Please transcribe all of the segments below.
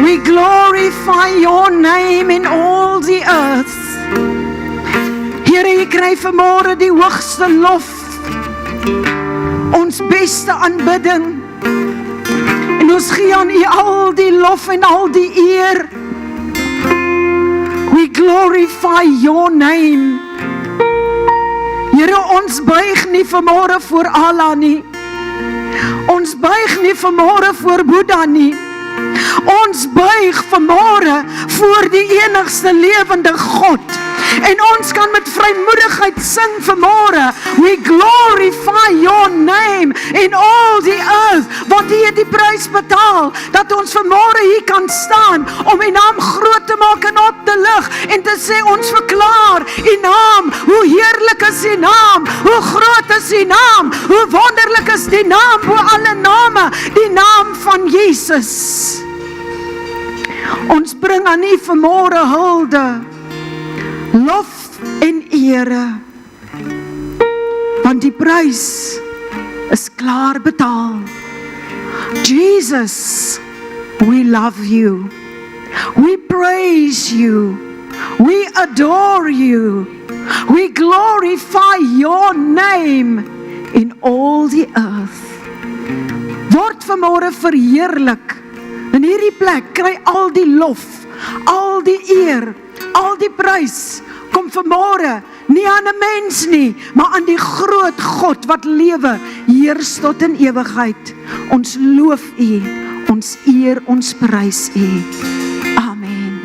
We glorify your name in all the earth. Here, jy kry vanmôre die hoogste lof, ons beste aanbidding, en ons gee aan u al die lof en al die eer. We glorify your name. Here, ons buig nie vanmôre voor Allah nie. Ons buig nie vanmôre voor Boeddha nie. Ons buig vanmôre voor die enigste lewende God. En ons kan met vrymoedigheid sing vanmôre. We glorify your name in all the earth. Want U het die prys betaal, dat ons vanmôre hier kan staan, om U naam groot te maak en op te lig, en te sê, ons verklaar U naam, hoe heerlik is U naam, hoe groot is U naam, hoe wonderlik is die naam, bo alle name, die naam van Jesus. Ons bring aan U vanmôre hulde, lof en ere, want die prys is klaar betaal. Jesus, we love you. We praise you. We adore you. We glorify your name in all the earth. Word vanmôre verheerlik. In hierdie plek kry al die lof, al die eer, al die prys, kom vanmôre nie aan 'n mens nie, maar aan die groot God wat lewe, heers tot in ewigheid. Ons loof U, ons eer, ons prys U. Amen.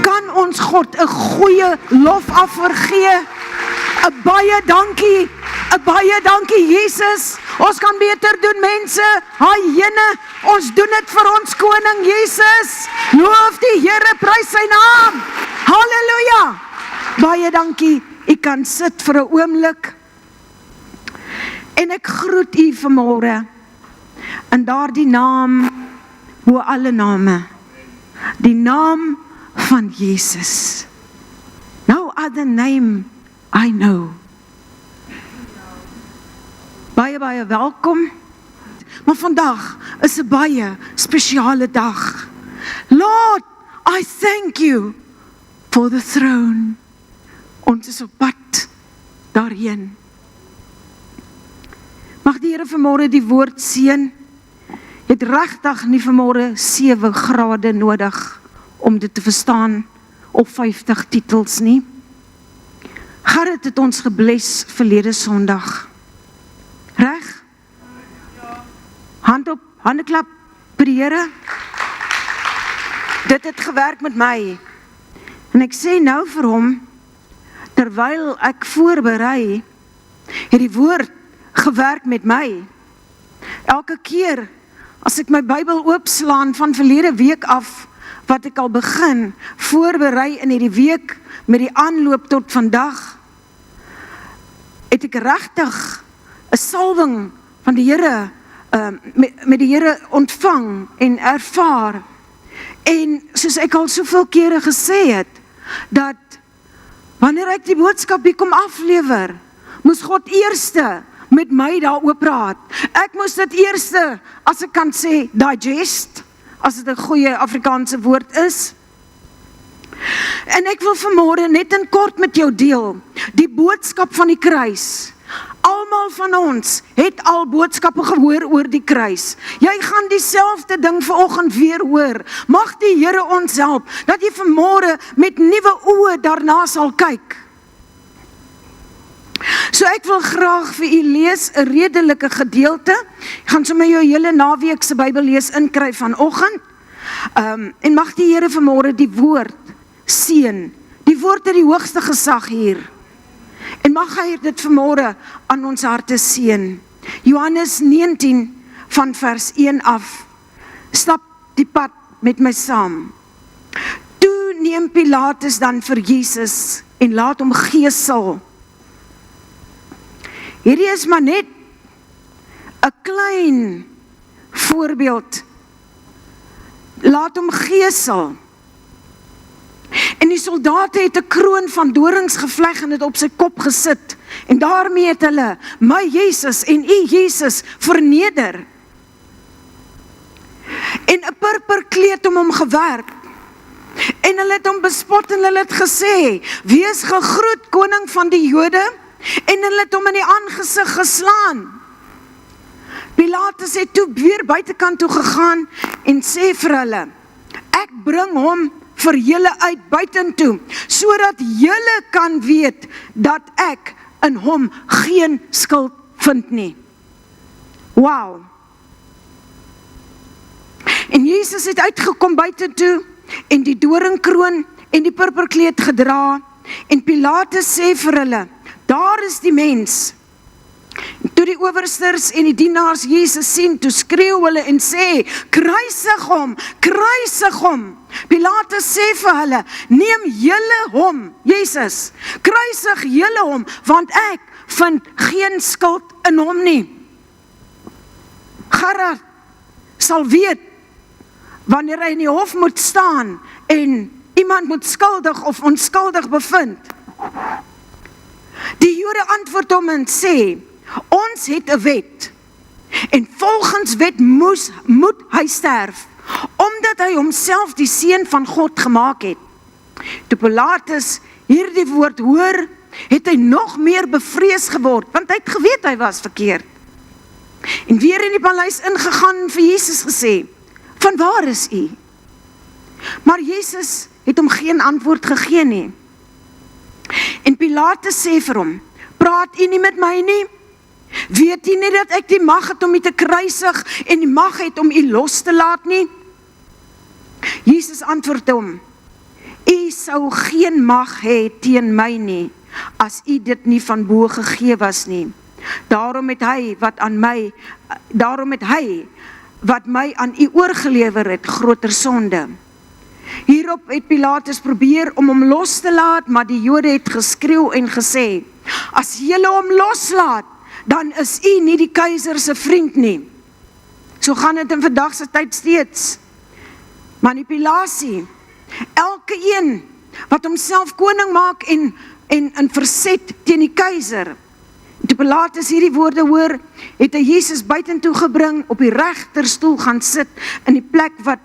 Kan ons God 'n goeie lofoffer gee? 'n baie dankie Jesus. Ons kan beter doen, mense. Haai jene, ons doen dit vir ons koning Jesus. Loof die Here, prys sy naam. Halleluja. Baie dankie. U kan sit vir 'n oomblik. En ek groet u vanmôre in daardie naam bo alle name. Die naam van Jesus. No other name I know. Baie welkom. Maar vandag is 'n baie spesiale dag. Lord, I thank you for the throne. Ons is op pad daarheen. Mag die Here vanmôre die woord seën. Jy het regtig nie vanmôre 7 grade nodig om dit te verstaan, of 50 titels nie. Gerrit het ons gebless verlede Sondag. Reg? Hand op, handeklap vir die Here. Dit het gewerk met my. En ek sê nou vir hom, terwyl ek voorberei, het die woord gewerk met my. Elke keer as ek my Bybel oopslaan van verlede week af, wat ek al begin voorberei in hierdie week met die aanloop tot vandag, het ek regtig 'n salwing van die Here met die Here ontvang en ervaar. En soos ek al soveel kere gesê het, dat wanneer ek die boodskap hier kom aflewer, moes God eerste met my daaroor praat. Ek moes dit eerste, as ek kan sê, digest, as dit 'n goeie Afrikaanse woord is. En ek wil vanmôre net in kort met jou deel, die boodskap van die kruis. Almal van ons het al boodskappe gehoor oor die kruis. Jy gaan dieselfde ding vanoggend weer hoor. Mag die Here ons help, dat jy vanmôre met nuwe oë daarna sal kyk. So ek wil graag vir u lees 'n redelike gedeelte. Ek gaan sommer jou hele naweek se Bybel lees inkry vanoggend. En mag die Here vanmôre die woord seën. Die woord het die hoogste gesag hier. En mag hy dit vanmôre aan ons harte seën. Johannes 19 van vers 1 af. Stap die pad met my saam. Toe neem Pilatus dan vir Jesus en laat hom gesel. Hierdie is maar net 'n klein voorbeeld. Laat hom gesel. En die soldate het 'n kroon van dorings gevleg en dit op sy kop gesit. En daarmee het hulle my Jesus en u Jesus verneder. en 'n purperkleed om hom gewerp. En hulle het hom bespot en hulle het gesê, wees gegroet koning van die Jode, en hulle het hom in die aangesig geslaan. Pilatus het toe weer buitekant toe gegaan en sê vir hulle, ek bring hom vir julle uit buitentoe, sodat julle kan weet dat ek in hom geen skuld vind nie. Wow. En Jesus het uitgekom buitentoe en die doringkroon en die purperkleed gedra, en Pilatus sê vir hulle, daar is die mens. En toe die owersters en die dienaars Jesus sien, toe skreeu hulle en sê, kruisig hom, kruisig hom. Pilatus sê vir hulle, neem julle hom, Jesus, kruisig julle hom, want ek vind geen skuld in hom nie. Gerard sal weet, wanneer hy in die hof moet staan, en iemand moet skuldig of onskuldig bevind. Die Jode antwoord hom en sê, ons het 'n wet, en volgens wet moet hy sterf, omdat hy homself die seun van God gemaak het. Toe Pilatus hierdie woord hoor, het hy nog meer bevrees geword, want hy het geweet hy was verkeerd. En weer in die paleis ingegaan en vir Jesus gesê, van waar is u? Maar Jesus het hom geen antwoord gegee nie. En Pilatus sê vir hom, praat u nie met my nie? Weet u nie dat ek die mag het om u te kruisig en die mag het om u los te laat nie? Jesus antwoord hom, u sou geen mag hê teen my nie, as u dit nie van bo gegee was nie. Daarom het hy wat my aan u oorgelewer het, groter sonde. Hierop het Pilatus probeer om hom los te laat, maar die Jode het geskreeu en gesê, as julle hom loslaat, dan is u nie die keiser se vriend nie. So gaan dit in vandag se tyd steeds. Manipulasie. Elke een wat homself koning maak en verset teen die keizer. Toe Pilatus hierdie woorde hoor, het hy Jesus buitentoe gebring, op die regterstoel gaan sit, in die plek wat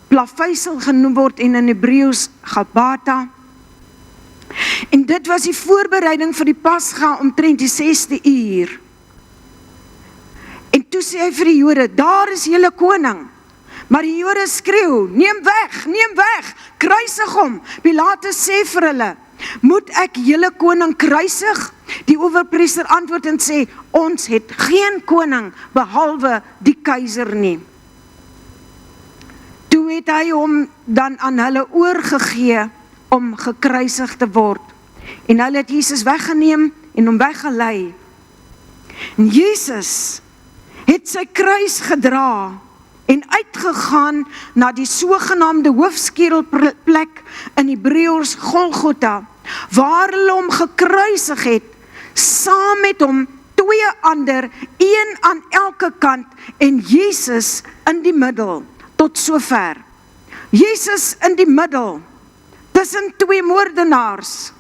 plaveisel genoem word en in Hebreëus Gabata. En dit was die voorbereiding vir die Pasga omtrent die 6de uur. En toe sê hy vir die Jode, daar is julle koning. Maar die Jode skreeu, neem weg, kruisig hom. Pilatus sê vir hulle, moet ek julle koning kruisig? Die owerpriester antwoord en sê, ons het geen koning behalwe die keiser nie. Toe het hy hom dan aan hulle oorgegee om gekruisig te word. En hulle het Jesus weggeneem en hom weggelei. En Jesus het sy kruis gedra en uitgegaan na die sogenaamde hoofskedelplek in Hebreërs Golgotha, waar hulle hom gekruisig het, saam met hom 2 ander, 1 aan elke kant en Jesus in die middel, tot sover. Jesus in die middel, tussen 2 moordenaars,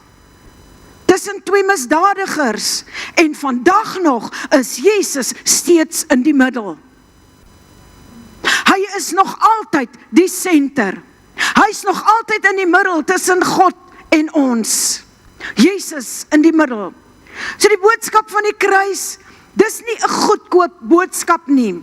tussen 2 misdadigers, en vandag nog is Jesus steeds in die middel. Hy is nog altyd die senter. Hy is nog altyd in die middel tussen God en ons. Jesus in die middel. So die boodskap van die kruis, dis nie 'n goedkoop boodskap nie.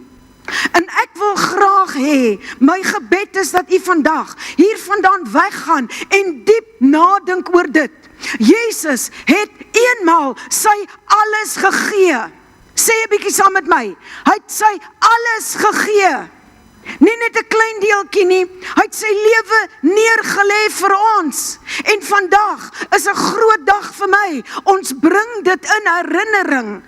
En ek wil graag hê, my gebed is dat u vandag hier vandaan weggaan en diep nadink oor dit. Jesus het eenmaal sy alles gegee. Sê 'n bietjie saam met my. Hy het sy alles gegee. Nie net 'n klein deeltjie nie. Hy het sy lewe neergelê vir ons. En vandag is 'n groot dag vir my. Ons bring dit in herinnering.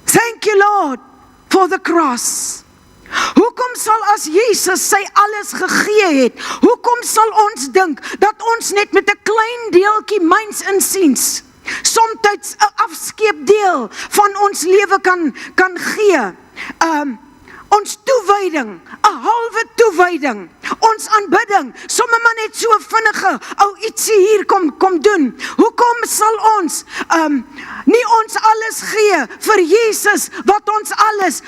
Thank you Lord for the cross. Hoekom sal as Jesus sy alles gegee het, hoekom sal ons dink dat ons net met 'n klein deeltjie myns insiens, somtyds 'n afskeepdeel van ons lewe kan gee? Ons toewyding, 'n halwe toewyding, ons aanbidding, sommer maar net so vinnige, ietsie hier kom doen. Hoekom sal ons nie ons alles gee vir Jesus, wat ons alles,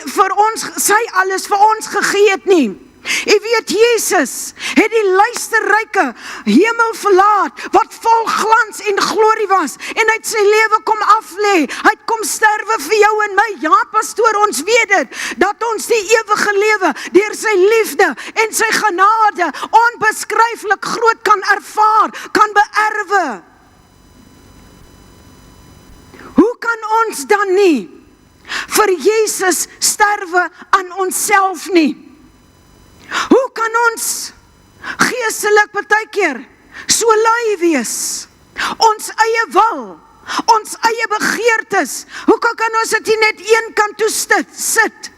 vir ons, sy alles vir ons gegee het nie? U weet, Jesus het die luisterryke hemel verlaat, wat vol glans en glorie was, en hy het sy lewe kom aflê, hy het kom sterwe vir jou en my. Ja, pastoor, ons weet dit, dat ons die ewige lewe, deur sy liefde en sy genade, onbeskryflik groot kan ervaar, kan beerwe. Hoe kan ons dan nie vir Jesus sterwe aan onsself nie? Hoe kan ons geestelik partykeer so lui wees? Ons eie wil, ons eie begeertes, hoe kan ons dit nie net een kant toe sit?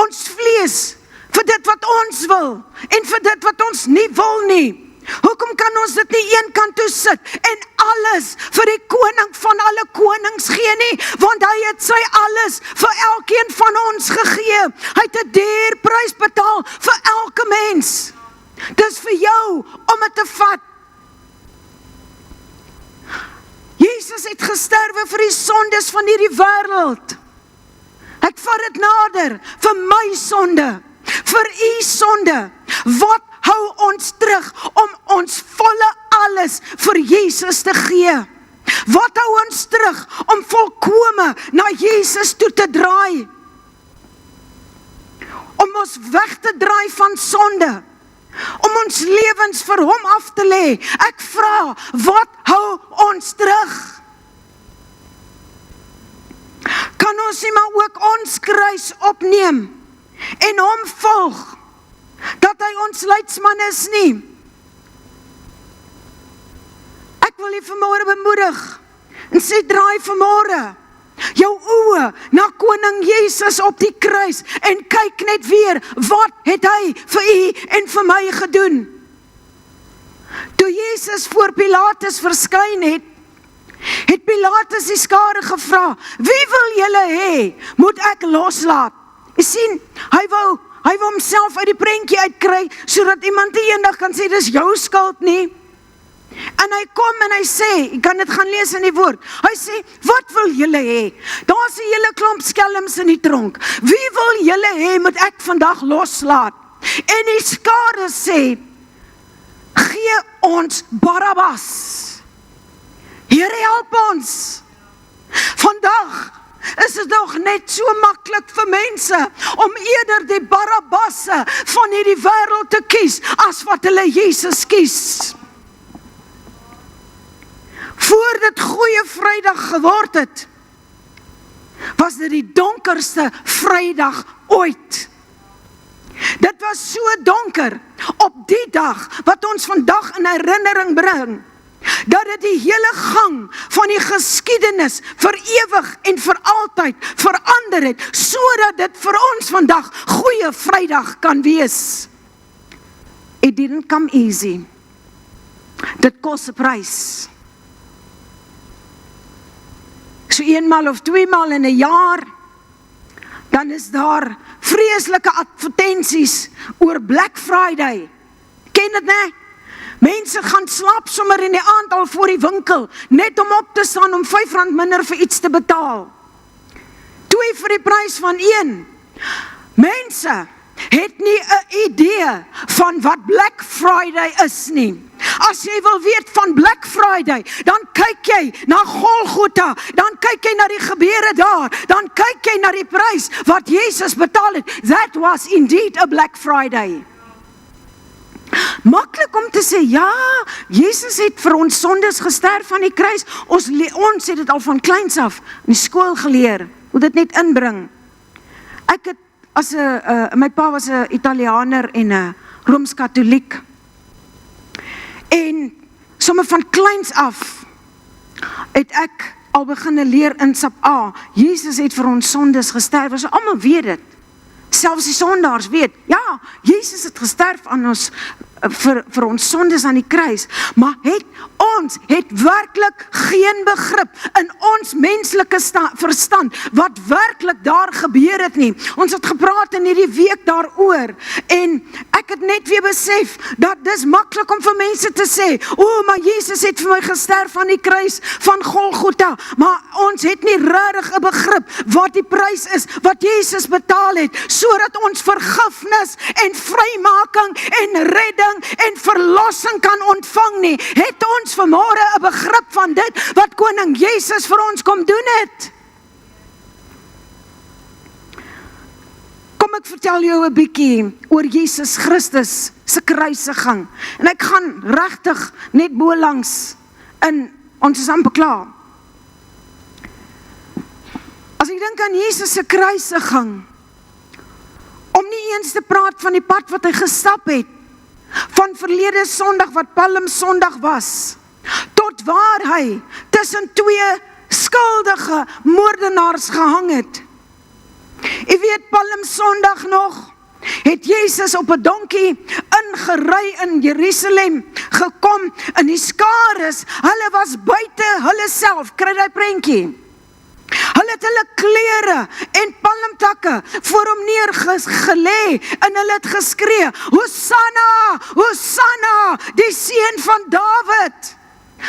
Ons vlees vir dit wat ons wil en vir dit wat ons nie wil nie. Hoekom kan ons dit nie een kant toe sit en alles vir die koning van alle konings gee nie? Want hy het sy alles vir elkeen van ons gegee. Hy het 'n duur prys betaal vir elke mens. Dis vir jou om dit te vat. Jesus het gesterwe vir die sondes van hierdie wêreld. Ek vat dit nader, vir my sonde, vir u sonde. Wat hou ons terug om ons volle alles vir Jesus te gee? Wat hou ons terug om volkome na Jesus toe te draai? Om ons weg te draai van sonde, om ons lewens vir hom af te lê. Ek vra, wat hou ons terug? Kan ons nie maar ook ons kruis opneem en hom volg, dat hy ons leidsman is nie? Ek wil jy vanmôre bemoedig en sê, draai vanmôre jou oë na koning Jesus op die kruis en kyk net weer, wat het hy vir u en vir my gedoen? Toe Jesus voor Pilatus verskyn het, het Pilatus die skare gevra, wie wil julle hê, moet ek loslaat? Jy sien, hy wou homself uit die prentjie uitkry, sodat iemand die eendag kan sê, dis jou skuld nie. En hy kom en hy sê, jy kan dit gaan lees in die woord, hy sê, wat wil julle hê? Daar's 'n hele klomp skelms in die tronk. Wie wil julle hê, moet ek vandag loslaat? En die skare sê, gee ons Barabbas. Here, help ons. Vandag is dit nog net so maklik vir mense om eerder die Barabbasse van hierdie wêreld te kies as wat hulle Jesus kies. Voor dit Goeie Vrydag geword het, was dit die donkerste Vrydag ooit. Dit was so donker op die dag wat ons vandag in herinnering bring, dat dit die hele gang van die geskiedenis vir ewig en vir altyd verander het, sodat dit vir ons vandag Goeie Vrydag kan wees. It didn't come easy. Dit kos 'n prys. So eenmaal of tweemaal in 'n jaar, dan is daar vreeslike advertensies oor Black Friday. Ken dit, né? Mense gaan slaap sommer in die aand al voor die winkel, net om op te staan om R5 minder vir iets te betaal. 2 vir die prys van 1. Mense het nie 'n idee van wat Black Friday is nie. As jy wil weet van Black Friday, dan kyk jy na Golgotha, dan kyk jy na die gebeure daar, dan kyk jy na die prys wat Jesus betaal het. That was indeed a Black Friday. Maklik om te sê, ja, Jesus het vir ons sondes gesterf aan die kruis. Ons het dit al van kleins af in die skool geleer, hoe dit net inbring. Ek het, my pa was 'n Italianer en 'n Rooms-Katoliek. En sommer van kleins af het ek al begin leer in sap A, Jesus het vir ons sondes gesterf. Ons almal weet dit. Selfs die sondaars weet, ja, Jesus het gesterf aan ons vir ons sondes aan die kruis, maar ons het werklik geen begrip in ons menslike verstand, wat werklik daar gebeur het nie. Ons het gepraat in hierdie week daaroor, en ek het net weer besef, dat dis maklik om vir mense te sê, maar Jesus het vir my gesterf aan die kruis van Golgotha, maar ons het nie regtig 'n begrip, wat die prys is, wat Jesus betaal het, sodat ons vergifnis en vrymaking en redding en verlossing kan ontvang nie. Het ons vanmôre 'n begrip van dit wat koning Jesus vir ons kom doen het? Kom ek vertel jou 'n bietjie oor Jesus Christus se kruisiging. En ek gaan regtig net bo langs in ons is amper klaar. As ek dink aan Jesus se kruisiging, om nie eens te praat van die pad wat hy gestap het, van verlede Sondag wat Palm Sondag was, tot waar hy tussen twee skuldige moordenaars gehang het. U weet, Palm Sondag nog, het Jesus op 'n donkie ingery in Jerusalem gekom, en die skares, hulle was buite hulle self, kry jy prentjie? Hulle het hulle klere en palmtakke voor hom neergelê, en hulle het geskree, Hosanna, Hosanna, die seun van Dawid.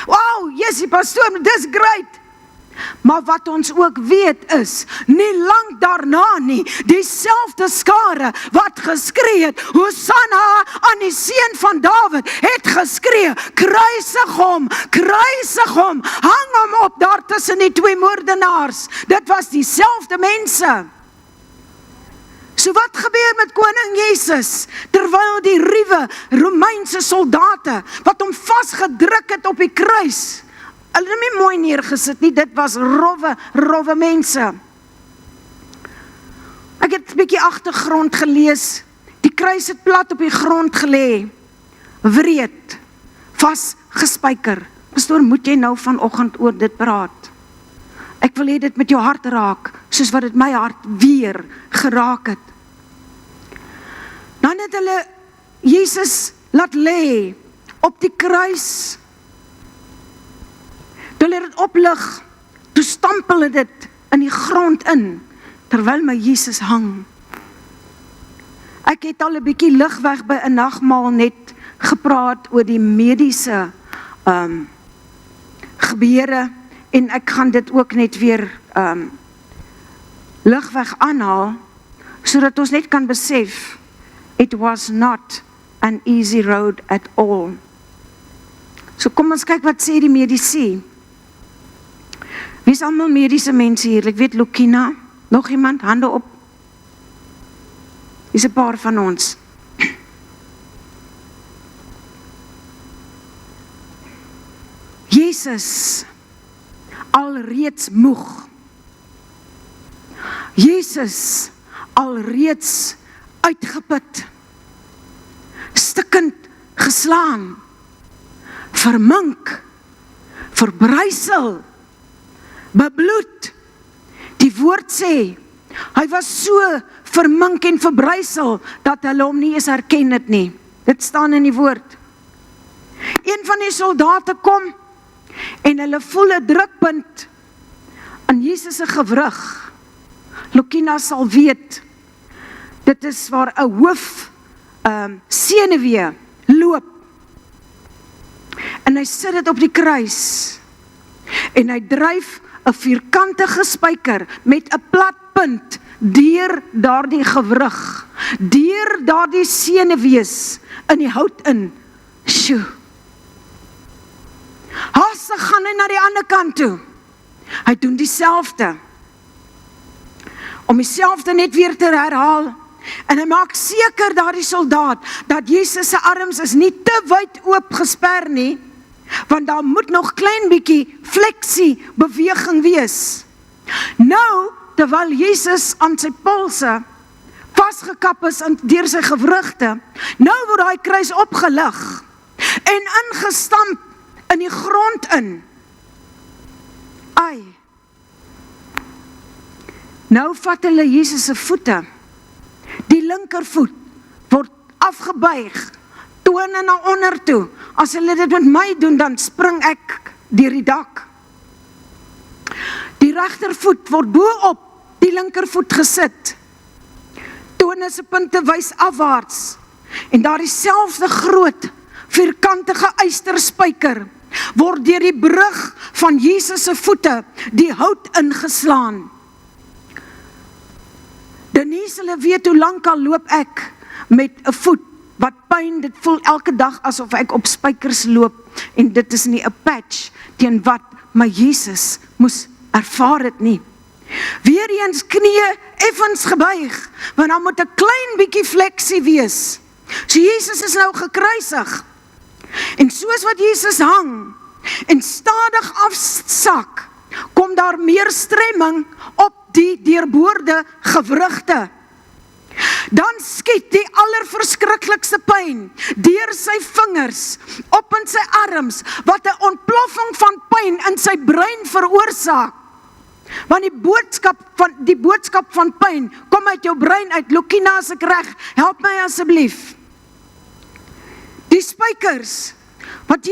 Wow, yes, die pastoor, dis great. Maar wat ons ook weet is, nie lang daarna nie, dieselfde skare wat geskree het, Hosanna aan die seun van Dawid, het geskree, kruisig hom, hang hom op daar tussen die twee moordenaars. Dit was dieselfde mense. So wat gebeur met koning Jesus, terwyl die ruwe Romeinse soldate, wat hom vasgedruk het op die kruis, hulle het nie mooi neergesit nie, dit was rowwe mense. Ek het 'n bietjie agtergrond gelees, die kruis het plat op die grond gelê, wreed, vasgespyker. Pastoor, moet jy nou vanoggend oor dit praat? Ek wil hê dit met jou hart raak, soos wat dit my hart weer geraak het. Dan het hulle Jesus laat lê op die kruis. Toe hulle dit oplig, toe stamp hulle dit in die grond in, terwyl my Jesus hang. Ek het al 'n bietjie ligweg by 'n nagmaal net gepraat oor die mediese gebeure, en ek gaan dit ook net weer ligweg aanhaal, sodat ons net kan besef, it was not an easy road at all. So kom ons kyk wat sê die medici. Wie is allemaal mediese mense hier? Ek weet Lukina, nog iemand, hande op. Is 'n paar van ons. Jesus, alreeds moeg. Jesus, alreeds uitgeput. Stikkend geslaan. Vermink. Verbrysel. Bebloed. Die woord sê, hy was so vermink en verbrysel, dat hulle hom nie eens herken het nie. Dit staan in die woord. Een van die soldate kom, en hulle voel 'n drukpunt aan Jesus se gewrig. Lukina sal weet, dit is waar 'n hoof senuwee loop. En hy sit dit op die kruis, en hy dryf 'n vierkantige spyker met 'n plat punt deur daardie gewrig, deur daardie senuwees in die hout in. Sjoe. Haastig gaan hy na die ander kant toe. Hy doen dieselfde. Om dieselfde net weer te herhaal. En hy maak seker daardie soldaat, dat Jesus se arms is nie te wyd oop gesper nie, want daar moet nog klein bietjie fleksie beweging wees. Nou, terwyl Jesus aan sy polse vasgekap is deur sy gewrigte, nou word hy kruis opgelig en ingestamp in die grond in. Ai. Nou vat hulle Jesus se voete. Die linkervoet word afgebuig tone na onder toe. As hulle dit met my doen, dan spring ek deur die dak. Die regtervoet word bo op die linkervoet gesit. Tone se punte wys afwaarts. En daar dieselfde groot, vierkantige ysterspyker word deur die brug van Jesus se voete die hout ingeslaan. Denise, hulle weet hoe lank al loop ek met 'n voet wat pyn, dit voel elke dag asof ek op spykers loop, en dit is nie 'n patch teen wat my Jesus moes ervaar het nie. Weereens knie effens gebuig, want dan moet 'n klein bietjie fleksie wees. So Jesus is nou gekruisig, en soos wat Jesus hang, en stadig afsak, kom daar meer stremming op die deurboorde gewrigte. Dan skiet die allerverskriklikste pyn deur sy vingers op in sy arms, wat 'n ontploffing van pyn in sy brein veroorsaak. Want die boodskap van pyn kom uit jou brein uit. Lokina, as ek reg, help my asseblief. Die spykers wat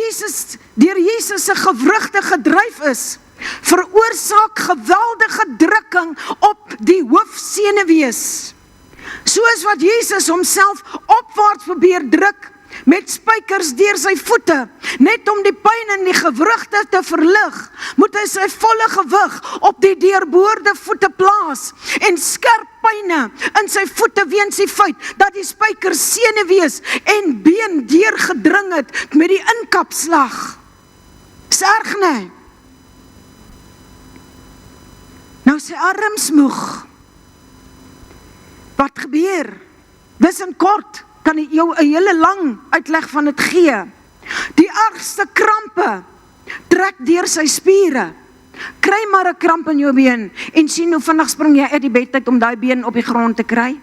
deur Jesus se gewrigte gedryf is, veroorsaak geweldige drukking op die hoofsenuwees. Soos wat Jesus homself opwaarts probeer druk met spykers deur sy voete, net om die pyn in die gewrigte te verlig, moet hy sy volle gewig op die deurboorde voete plaas, en skerp pyne in sy voete weens die feit dat die spykers senuwees en been deurgedring het met die inkapslag. Dis erg, nee. Nou sy arms moeg. Wat gebeur? Dis in kort, kan ek jou 'n hele lang uitleg van dit gee. Die ergste krampe trek deur sy spiere. Kry maar 'n kramp in jou been, en sien hoe vinnig spring jy uit die bed uit om daai been op die grond te kry.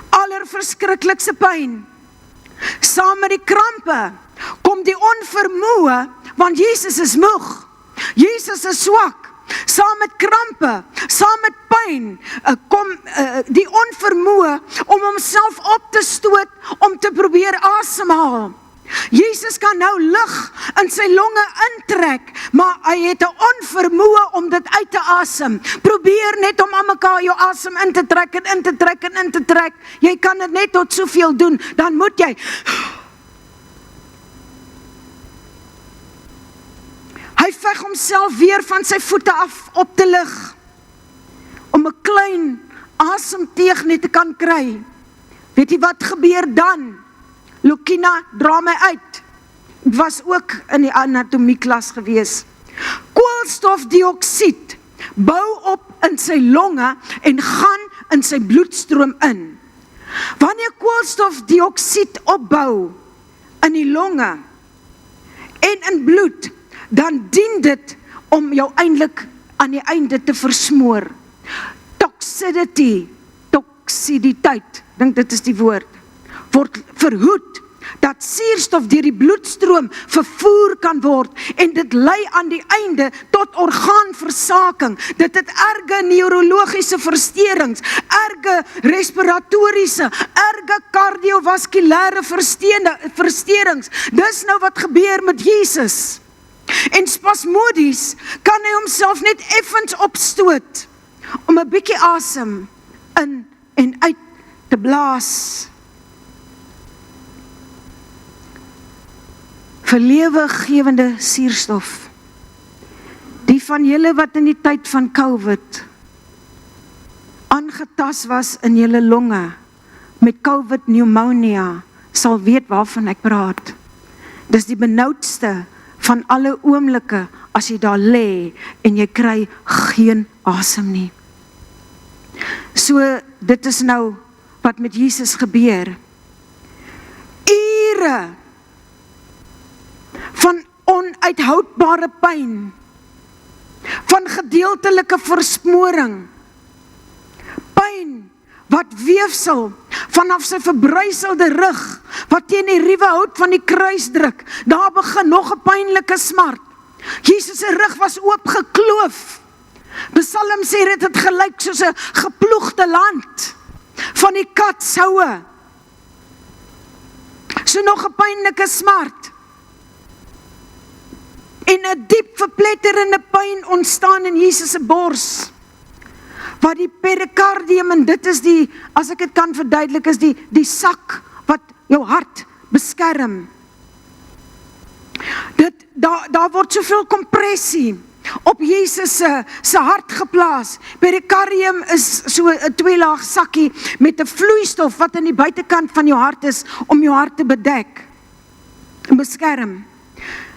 Allerverskriklikste pyn. Saam met die krampe kom die onvermoë, want Jesus is moeg. Jesus is swak. Saam met krampe, saam met pyn, kom die onvermoë om homself op te stoot, om te probeer asemhaal. Jesus kan nou lug in sy longe intrek, maar hy het 'n onvermoë om dit uit te asem. Probeer net om aan mekaar jou asem in te trek en in te trek en in te trek. Jy kan dit net tot soveel doen, dan moet jy. Hy veg homself weer van sy voete af op te lig, om 'n klein asemteug net te kan kry. Weet jy wat gebeur dan? Lokina, dra my uit. Ek was ook in die anatomieklas gewees. Koolstofdioksied bou op in sy longe en gaan in sy bloedstroom in. Wanneer koolstofdioksied opbou in die longe en in bloed, dan dien dit om jou eintlik aan die einde te versmoor. Toksiditeit, dink dit is die woord, word verhoed, dat suurstof deur die bloedstroom vervoer kan word, en dit lei aan die einde tot orgaanversaking. Dit het erge neurologiese versteurings, erge respiratoriese, erge kardiovaskulêre versteurings. Dis nou wat gebeur met Jesus. En spasmodies kan hy homself net effens opstoot, om 'n bietjie asem in en uit te blaas. Vir lewegewende suurstof. Die van julle wat in die tyd van COVID aangetast was in julle longe met COVID pneumonia, sal weet waarvan ek praat. Dis die benoudste van alle oomblikke as jy daar lê en jy kry geen asem nie. So, dit is nou wat met Jesus gebeur. Ure van onuithoudbare pyn, van gedeeltelike versmoring, pyn wat weefsel vanaf sy verbryselde rug, wat teen die ruwe hout van die kruis druk, daar begin nog 'n pynlike smart. Jesus se rug was oopgekloof. Psalm sê dit het gelyk soos 'n geploegde land van die katshoue. so nog 'n pynlike smart. En 'n diep verpletterende pyn ontstaan in Jesus se bors. Wat die perikardium, en dit is die, as ek dit kan verduidelik, is die sak wat jou hart beskerm. Daar word soveel kompressie op Jesus se hart geplaas. Perikardium is so 'n 2-laag sakkie met 'n vloeistof wat aan die buitekant van jou hart is om jou hart te bedek en beskerm.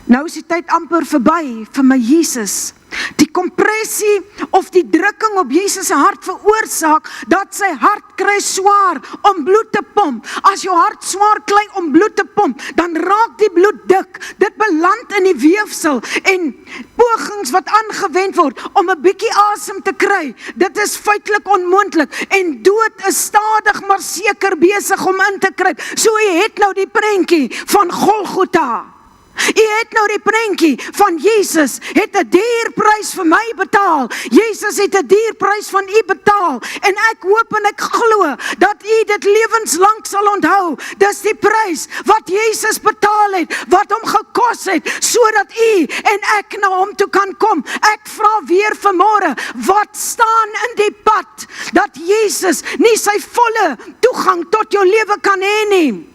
Nou is die tyd amper verby vir my Jesus. Die kompressie of die drukking op Jesus se hart veroorsaak dat sy hart kry swaar om bloed te pomp. As jou hart swaar kry om bloed te pomp, dan raak die bloed dik. Dit beland in die weefsel en pogings wat aangewend word om 'n bietjie asem te kry. Dit is feitelik onmoontlik en dood is stadig maar seker besig om in te kruip. So jy het nou die prentjie van Golgotha. U het nou die prentjie van Jesus, het 'n duur prys vir my betaal. Jesus het 'n duur prys van u betaal. En ek hoop en ek glo dat u dit lewenslank sal onthou. Dis die prys wat Jesus betaal het, wat hom gekos het, sodat u en ek na hom toe kan kom. Ek vra weer vanmôre, wat staan in die pad dat Jesus nie sy volle toegang tot jou lewe kan hê nie?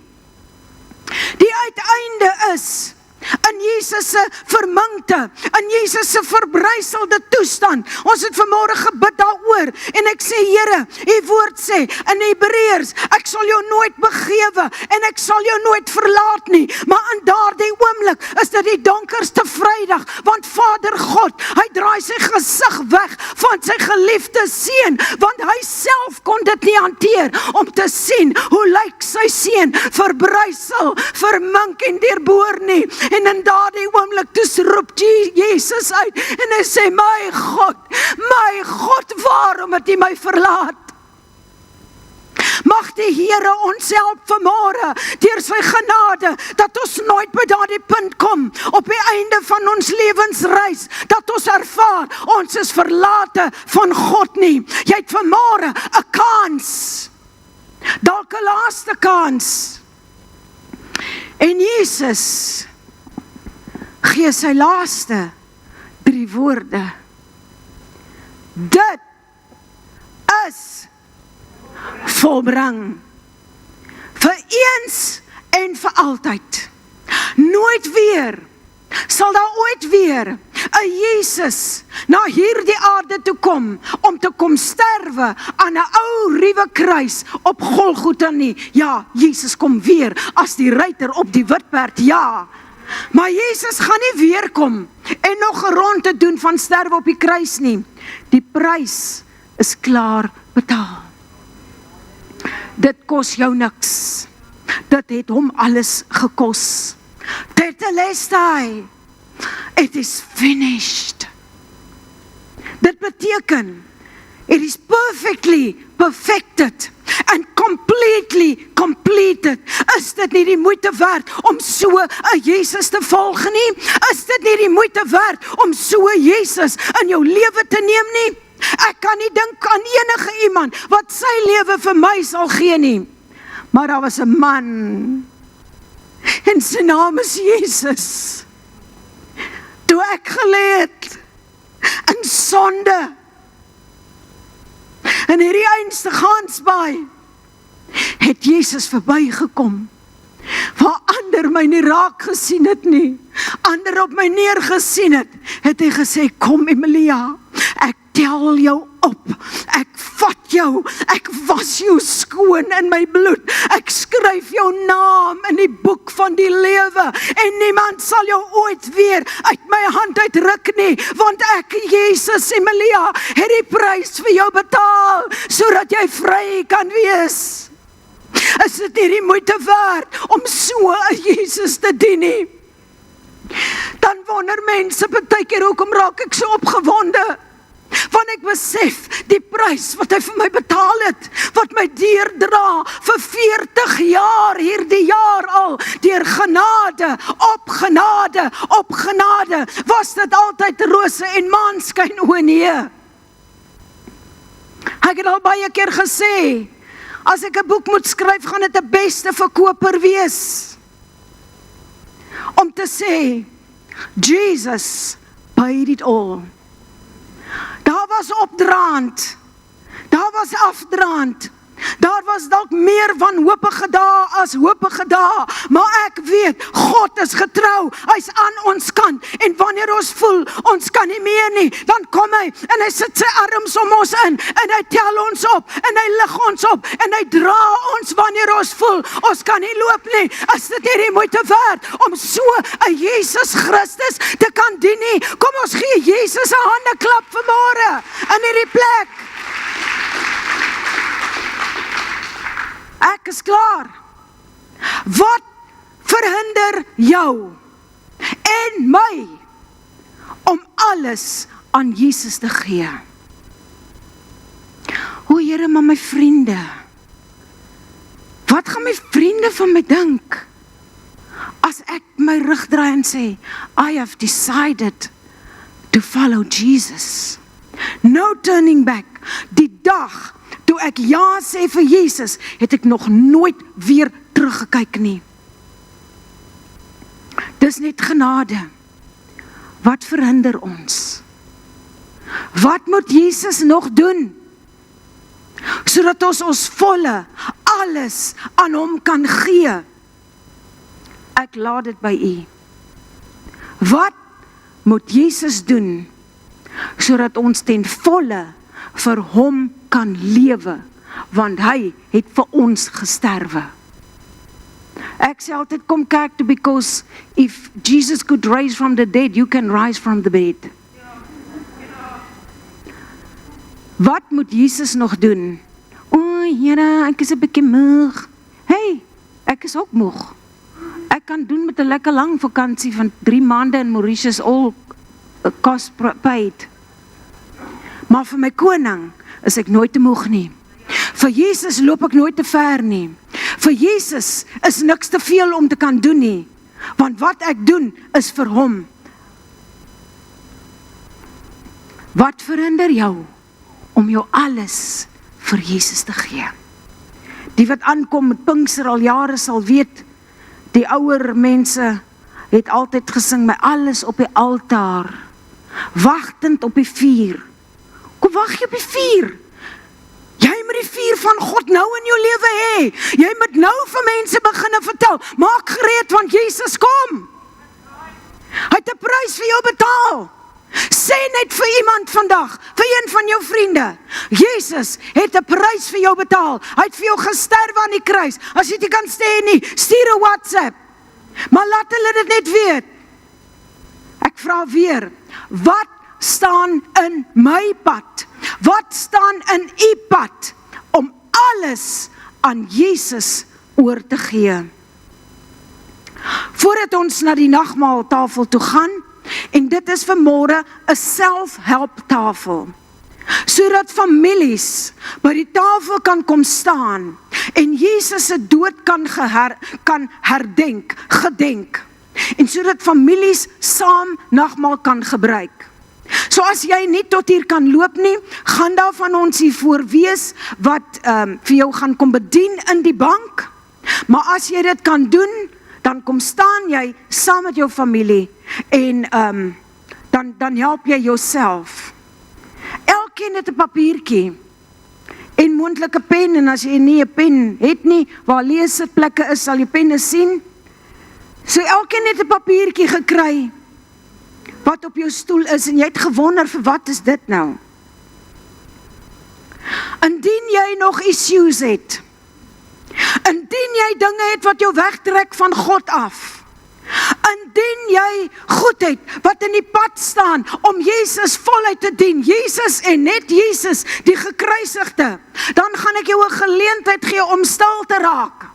Die uiteinde is in Jesus se verminkte, in Jesus se verbryselde toestand. Ons het vanmôre gebid daaroor en ek sê Here, u woord sê in Hebreërs, ek sal jou nooit begewe en ek sal jou nooit verlaat nie. Maar in daardie oomblik is dit die donkerste Vrydag, want Vader God, hy draai sy gesig weg van sy geliefde seun, want hy self kon dit nie hanteer om te sien hoe lyk sy seun verbrysel, vermink en deurboor nie. En in daardie oomblik toe roep Jesus uit en hy sê, my God, waarom het U my verlaat? Mag die Here ons help vanmôre deur sy genade, dat ons nooit by daardie punt kom op die einde van ons lewensreis, dat ons ervaar, ons is verlate van God nie. Jy het vanmôre 'n kans, dalk 'n laaste kans. En Jesus gee sy laaste 3 woorde. Dit is volbring. Vir eens en vir altyd. Nooit weer sal daar ooit weer 'n Jesus na hierdie aarde toe kom om te kom sterwe aan 'n ou ruwe kruis op Golgotha nie. Ja, Jesus kom weer as die ruiter op die wit perd, ja. Maar Jesus gaan nie weer kom en nog 'n ronde doen van sterwe op die kruis nie. Die prys is klaar betaal. Dit kos jou niks. Dit het hom alles gekos. Tetelestai. It is finished. Dit beteken, it is perfected and completely completed. Is dit nie die moeite werd om so 'n Jesus te volg nie? Is dit nie die moeite werd om so 'n Jesus in jou lewe te neem nie? Ek kan nie dink aan enige iemand wat sy lewe vir my sal gee nie. Maar daar was 'n man en sy naam is Jesus. Toe ek gelê het in sonde in hierdie einste Gansbaai, het Jesus verbygekom. Waar ander my nie raak gesien het nie, ander op my neergesien het, het hy gesê, kom Emilia, ek tel jou op, ek vat jou, ek was jou skoon in my bloed, ek skryf jou naam in die boek van die lewe, en niemand sal jou ooit weer uit my hand uitruk nie, want ek, Jesus, Emilia, het die prys vir jou betaal, sodat jy vry kan wees. Is dit nie die moeite werd om so 'n Jesus te dien nie? Dan wonder mense partykeer, hoekom raak ek so opgewonde? Want ek besef die prys wat hy vir my betaal het, wat my deurdra vir 40 jaar, hierdie jaar al, deur genade, op genade, was dit altyd rose en maanskyn, o nee. Ek het al baie keer gesê, as ek 'n boek moet skryf, gaan dit 'n beste verkoper wees. om te sê, Jesus paid it all. Daar was opdraand, daar was afdraand, daar was dalk meer wanhopige dae as hopige dae, maar ek weet, God is getrou, hy's aan ons kant, en wanneer ons voel, ons kan nie meer nie, dan kom hy, en hy sit sy arms om ons in, en hy tel ons op, en hy lig ons op, en hy dra ons wanneer ons voel, ons kan nie loop nie, is dit nie die moeite werd, om so 'n Jesus Christus te kan dien nie, kom ons gee Jesus 'n hande klap vanmôre, in hierdie plek. Ek is klaar. Wat verhinder jou en my om alles aan Jesus te gee? O Here, maar my vriende, wat gaan my vriende van my dink as ek my rug draai en sê, I have decided to follow Jesus. No turning back. Die dag toe ek ja sê vir Jesus, het ek nog nooit weer teruggekyk nie. Dis net genade. Wat verhinder ons? Wat moet Jesus nog doen? Sodat ons volle, alles aan hom kan gee. Ek laat dit by u. Wat moet Jesus doen, sodat ons ten volle vir hom kan lewe, want hy het vir ons gesterwe. Ek sê altyd, kom kerk toe, because if Jesus could rise from the dead, you can rise from the bed. Wat moet Jesus nog doen? O Here, ek is 'n bietjie moeg. Hey, ek is ook moeg. Ek kan doen met 'n lekker lang vakansie van 3 maande in Mauritius, all cost paid. Maar vir my koning is ek nooit te moeg nie. Vir Jesus loop ek nooit te ver nie. Vir Jesus is niks te veel om te kan doen nie. Want wat ek doen is vir hom. Wat verhinder jou om jou alles vir Jesus te gee? Die wat aankom met Pinkster al jare sal weet, die ouer mense het altyd gesing, my alles op die altaar, wagtend op die vuur. Kom wag jy op die vuur? Jy moet die vuur van God nou in jou lewe hê. Jy moet nou vir mense begin vertel, maak gereed want Jesus kom. Hy het 'n prys vir jou betaal. Sê net vir iemand vandag, vir een van jou vriende, Jesus het 'n prys vir jou betaal. Hy het vir jou gesterf aan die kruis. As jy dit kan sê nie, stuur 'n WhatsApp. Maar laat hulle dit net weet. Ek vra weer, wat staan in my pad? Wat staan in u pad om alles aan Jesus oor te gee? Voordat ons na die nagmaaltafel toe gaan, en dit is vanmôre 'n selfhelptafel, sodat families by die tafel kan kom staan en Jesus se dood kan gedenk, en sodat families saam nagmaal kan gebruik. So as jy nie tot hier kan loop nie, gaan daar van ons hier voor wees wat vir jou gaan kom bedien in die bank. Maar as jy dit kan doen, dan kom staan jy saam met jou familie en dan help jy jouself. Elkeen het 'n papiertjie en moontlike pen, en as jy nie 'n pen het nie, waar leesitplekke is, sal jy penne sien. So elkeen het 'n papiertjie gekry wat op jou stoel is, en jy het gewonder, vir wat is dit nou? Indien jy nog issues het, indien jy dinge het wat jou wegtrek van God af, indien jy goed het wat in die pad staan om Jesus voluit te dien, Jesus en net Jesus, die gekruisigde, dan gaan ek jou 'n geleentheid gee om stil te raak.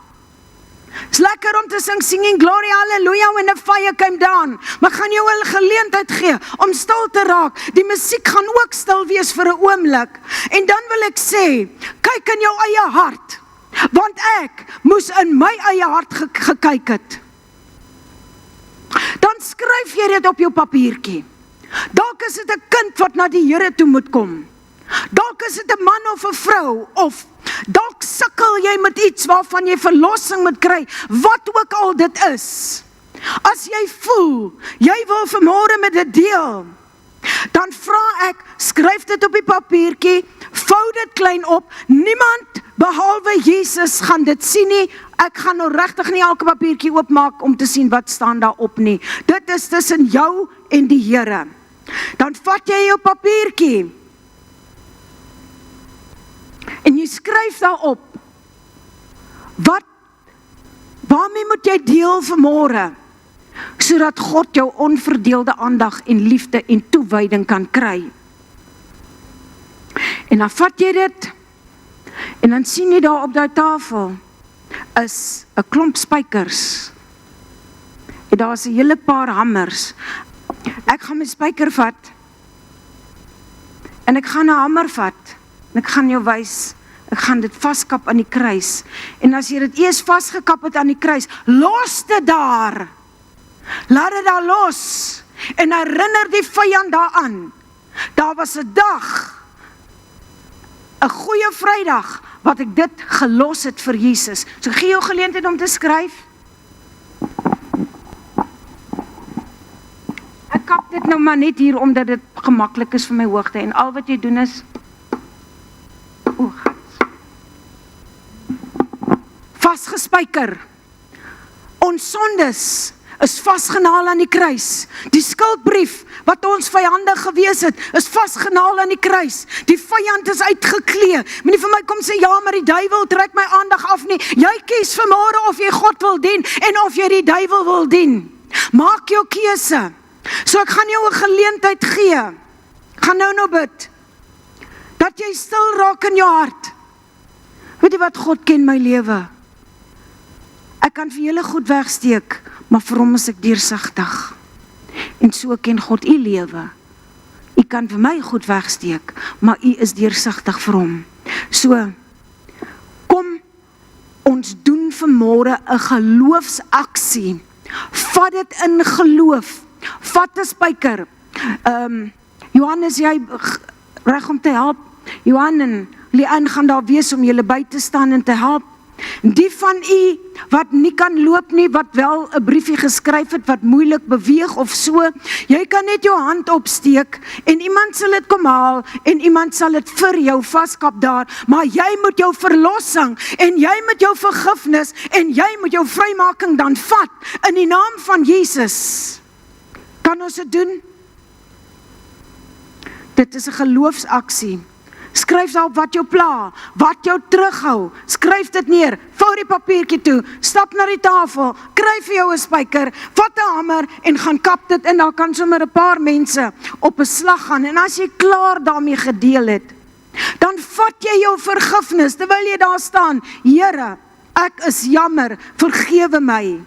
It's lekker om te singing glory, hallelujah, when the fire came down. Maar gaan jou 'n geleentheid gee om stil te raak. Die musiek gaan ook stil wees vir 'n oomblik. En dan wil ek sê, kyk in jou eie hart. Want ek moes in my eie hart gekyk het. Dan skryf jy dit op jou papiertjie. Dalk is dit 'n kind wat na die Here toe moet kom. Dalk is dit 'n man of 'n vrou, of dalk sukkel jy met iets waarvan jy verlossing moet kry, wat ook al dit is. As jy voel, jy wil vanmôre met dit deel, dan vra ek, skryf dit op die papiertjie, vou dit klein op, niemand behalwe Jesus gaan dit sien nie, ek gaan nou regtig nie elke papiertjie oopmaak om te sien wat staan daarop nie. Dit is tussen jou en die Here. Dan vat jy jou papiertjie, en jy skryf daarop, waarmee moet jy deel vanmôre, sodat God jou onverdeelde aandag en liefde en toewyding kan kry. En dan vat jy dit, en dan sien jy daar op die tafel, is 'n klomp spykers. En daar is 'n hele paar hammers. Ek gaan my spyker vat, en ek gaan 'n hamer vat, en ek gaan jou wys, ek gaan dit vaskap aan die kruis. En as jy dit eers vasgekap het aan die kruis, los dit daar. Laat dit daar los. En herinner die vyand daaraan. Daar was 'n dag, 'n goeie Vrydag, wat ek dit gelos het vir Jesus. So gee jou geleentheid om te skryf. Ek kap dit nou maar net hier, omdat dit gemaklik is vir my hoogte. En al wat jy doen is, vasgespyker. Ons sondes is vasgenaal aan die kruis. Die skuldbrief wat ons vyandig gewees het, is vasgenaal aan die kruis. Die vyand is uitgeklee. Moenie vir my kom sê, ja, maar die duiwel trek my aandag af nie. Jy kies vanmôre of jy God wil dien, en of jy die duiwel wil dien. Maak jou keuse. So ek gaan jou 'n geleentheid gee. Gaan nou bid. Dat jy stil raak in jou hart. Weet jy wat, God ken my lewe. Ek kan vir julle goed wegsteek, maar vir hom is ek deursigtig. En so ken God u lewe. U kan vir my goed wegsteek, maar u is deursigtig vir hom. So, kom, ons doen vanmôre 'n geloofsaksie. Vat dit in geloof. Vat 'n spyker. Johannes, jy reg om te help. Johan en Leanne gaan daar wees om julle by te staan en te help. Die van u wat nie kan loop nie, wat wel 'n briefie geskryf het, wat moeilik beweeg of so, jy kan net jou hand opsteek, en iemand sal dit kom haal, en iemand sal dit vir jou vaskap daar, maar jy moet jou verlossing, en jy moet jou vergifnis, en jy moet jou vrymaking dan vat, in die naam van Jesus. Kan ons dit doen? Dit is 'n geloofsaksie. Skryf daarop wat jou pla, wat jou terughou. Skryf dit neer, vou die papiertjie toe, stap na die tafel, kry vir jou 'n spyker, vat 'n hamer en gaan kap dit, en daar kan sommer 'n paar mense op 'n slag gaan. En as jy klaar daarmee gedeel het, dan vat jy jou vergifnis, terwyl jy daar staan. Here, ek is jammer, vergewe my.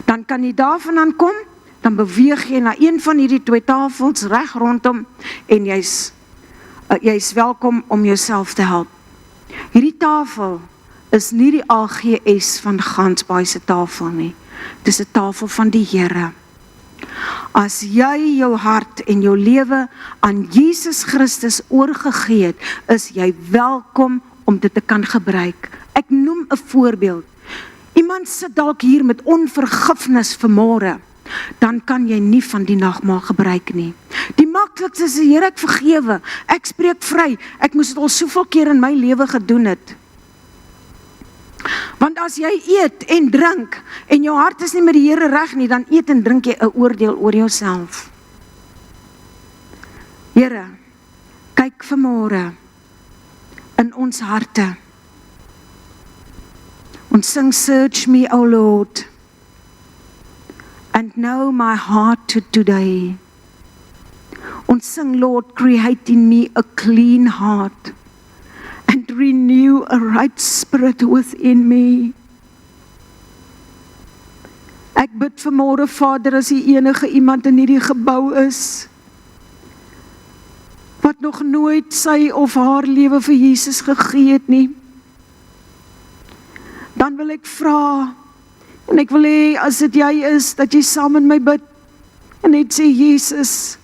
Dan kan jy daarvandaan kom, dan beweeg jy na een van hierdie 2 tafels reg rondom, en jy's welkom om jouself te help. Hierdie tafel is nie die AGS van Gansbaai se tafel nie. Dis 'n tafel van die Here. As jy jou hart en jou lewe aan Jesus Christus oorgegee het, is jy welkom om dit te kan gebruik. Ek noem 'n voorbeeld. Iemand sit dalk hier met onvergifnis vanmôre, dan kan jy nie van die nagmaal gebruik nie. Die maklikste is, Here, ek vergewe, ek spreek vry, ek moes dit al soveel keer in my lewe gedoen het. Want as jy eet en drink, en jou hart is nie met die Here reg nie, dan eet en drink jy 'n oordeel oor jouself. Here, kyk vanmôre in ons harte. Ons sing, search me, O Lord, and know my heart today. Ons sing, Lord, create in me a clean heart, and renew a right spirit within me. Ek bid vanmôre, Vader, as hier enige iemand in hierdie gebou is, wat nog nooit sy of haar lewe vir Jesus gegee het nie, dan wil ek vra, en ek wil hê, as dit jy is, dat jy saam met my bid, en net sê, Jesus,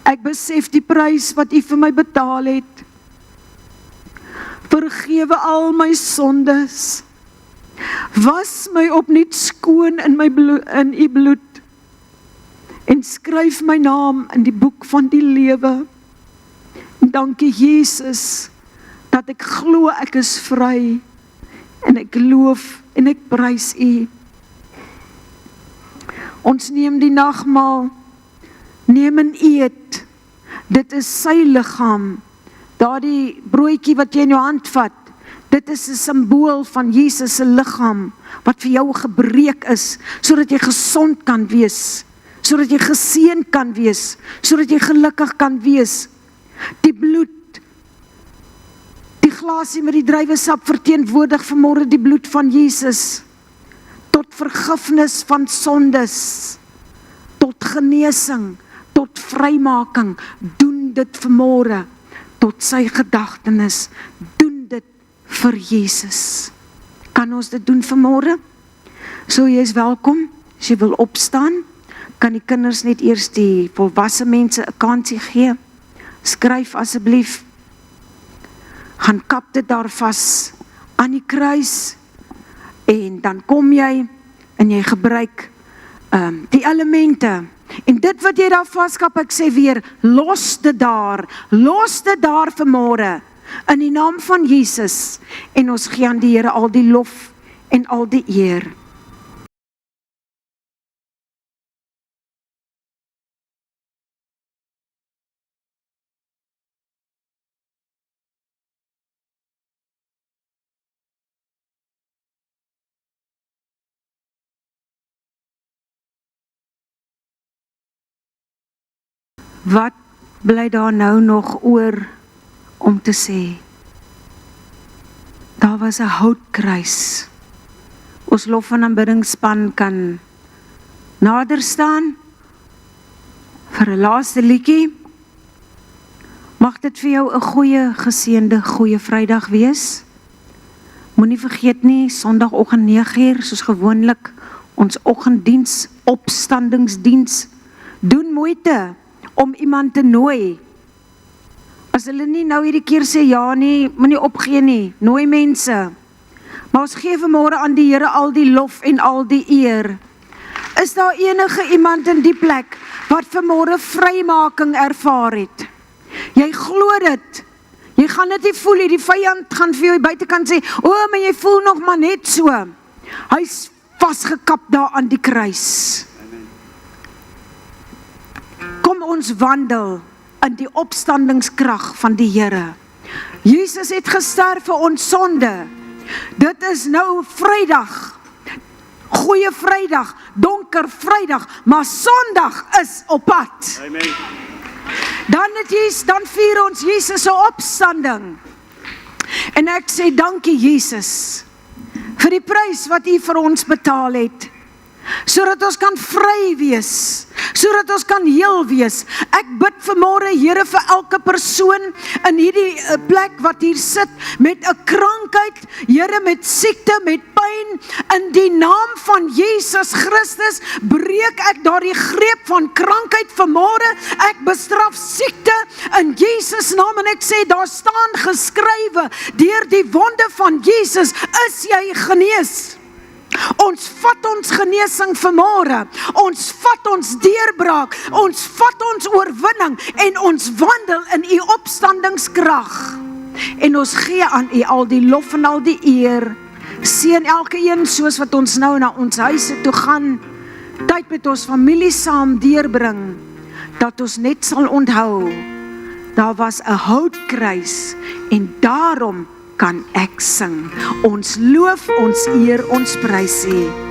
ek besef die prys wat u vir my betaal het. Vergewe al my sondes. Was my opnuut skoon in u bloed en skryf my naam in die boek van die lewe. Dankie Jesus, dat ek glo ek is vry en ek loof en ek prys u. Ons neem die nagmaal, neem en eet. Dit is sy liggaam. Daardie broodjie wat jy in jou hand vat, dit is 'n simbool van Jesus se liggaam wat vir jou gebreek is, sodat jy gesond kan wees, sodat jy geseën kan wees, sodat jy gelukkig kan wees. Die bloed, die glasie met die druiwesap verteenwoordig vanmôre die bloed van Jesus, tot vergifnis van sondes, tot genesing, tot vrymaking. Doen dit vanmôre, tot sy gedagtenis. Doen dit vir Jesus. Kan ons dit doen vanmôre? So jy is welkom, as jy wil opstaan, kan die kinders net eers die volwasse mense 'n kansie gee. Skryf asseblief, gaan kap dit daar vas aan die kruis, en dan kom jy en jy gebruik die elemente, en dit wat jy daar vaskap, ek sê weer, los dit daar vanmôre, in die naam van Jesus, en ons gee aan die Here al die lof en al die eer. Wat bly daar nou nog oor om te sê? Daar was 'n houtkruis. Ons lof- en aanbiddingspan kan nader staan vir 'n laaste liedjie. Mag dit vir jou 'n goeie, geseënde, goeie Vrydag wees. Moenie vergeet nie, Sondagoggend 9:00, soos gewoonlik, ons oggenddiens, opstandingsdiens. Doen moeite om iemand te nooi. As hulle nie nou hierdie keer sê ja nie, moenie opgee nie, nooi mense. Maar ons gee vanmôre aan die Here al die lof en al die eer. Is daar enige iemand in die plek wat vanmôre vrymaking ervaar het? Jy glo dit. Jy gaan dit nie voel nie, die vyand gaan vir jou buitekant sê, maar jy voel nog maar net so. Hy's vasgekap daar aan die kruis. Kom ons wandel in die opstandingskrag van die Here. Jesus het gesterf vir ons sonde. Dit is nou Vrydag. Goeie Vrydag, donker Vrydag, maar Sondag is op pad. Amen. Dan vier ons Jesus se opstanding. En ek sê dankie Jesus vir die prys wat U vir ons betaal het, sodat ons kan vry wees, sodat ons kan heel wees. Ek bid vanmôre, Here, vir elke persoon in hierdie plek wat hier sit met 'n krankheid, Here, met siekte, met pyn, in die naam van Jesus Christus breek ek daardie greep van krankheid vanmôre. Ek bestraf siekte in Jesus naam, en ek sê, daar staan geskrywe, deur die wonde van Jesus is jy genees. Ons vat ons genesing vanmôre, ons vat ons deurbraak, ons vat ons oorwinning, en ons wandel in U opstandingskrag, en ons gee aan U al die lof en al die eer. Seën elke een soos wat ons nou na ons huise toe gaan, tyd met ons familie saam deurbring, dat ons net sal onthou, daar was 'n houtkruis, en daarom kan ek sing. Ons loof, ons eer, ons prys U.